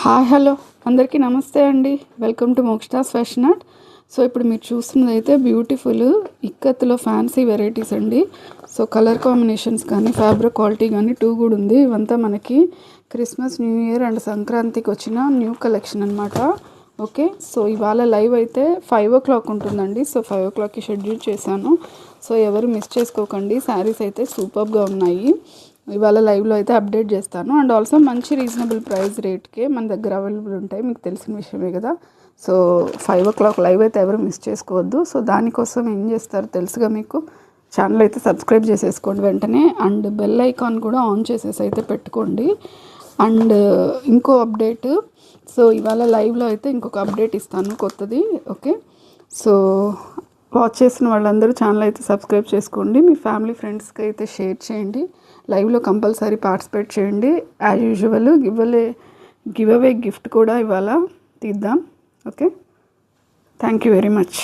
Hi hello అందరికీ నమస్తే అండి. Welcome to Mokshita's fashion art. So ఇప్పుడు మీరు చూస్తున్నదైతే బ్యూటిఫుల్ ఇక్కత్తులో ఫ్యాన్సీ వెరైటీస్ అండి. సో కలర్ కాంబినేషన్స్ కానీ ఫ్యాబ్రిక్ క్వాలిటీ కానీ కూడా ఉంది. ఇవంతా మనకి క్రిస్మస్, న్యూ ఇయర్ అండ్ సంక్రాంతికి వచ్చిన న్యూ కలెక్షన్ అనమాట. ఓకే, సో ఇవాళ లైవ్ అయితే 5 o'clock ఉంటుందండి. సో 5 o'clockకి షెడ్యూల్ చేశాను. సో ఎవరు మిస్ చేసుకోకండి. శారీస్ అయితే సూపర్గా ఉన్నాయి. ఇవాళ లైవ్లో అయితే అప్డేట్ చేస్తాను. అండ్ ఆల్సో మంచి రీజనబుల్ ప్రైస్ రేట్కే మన దగ్గర అవైలబుల్ ఉంటాయి, మీకు తెలిసిన విషయమే కదా. సో 5 o'clock లైవ్ అయితే ఎవరు మిస్ చేసుకోవద్దు. సో దానికోసం ఏం చేస్తారు తెలుసుగా మీకు, ఛానల్ అయితే సబ్స్క్రైబ్ చేసేసుకోండి వెంటనే. అండ్ బెల్ ఐకాన్ కూడా ఆన్ చేసేసి అయితే పెట్టుకోండి. అండ్ ఇంకో అప్డేట్, సో ఇవాళ లైవ్లో అయితే ఇంకొక అప్డేట్ ఇస్తాను కొత్తది. ఓకే, సో వాచ్ చేసిన వాళ్ళందరూ ఛానల్ అయితే సబ్స్క్రైబ్ చేసుకోండి. మీ ఫ్యామిలీ ఫ్రెండ్స్కి అయితే షేర్ చేయండి. లైవ్లో కంపల్సరీ పార్టిసిపేట్ చేయండి. As usual give away gift కూడా ఇవాళ తీద్దాం. Okay, thank you very much.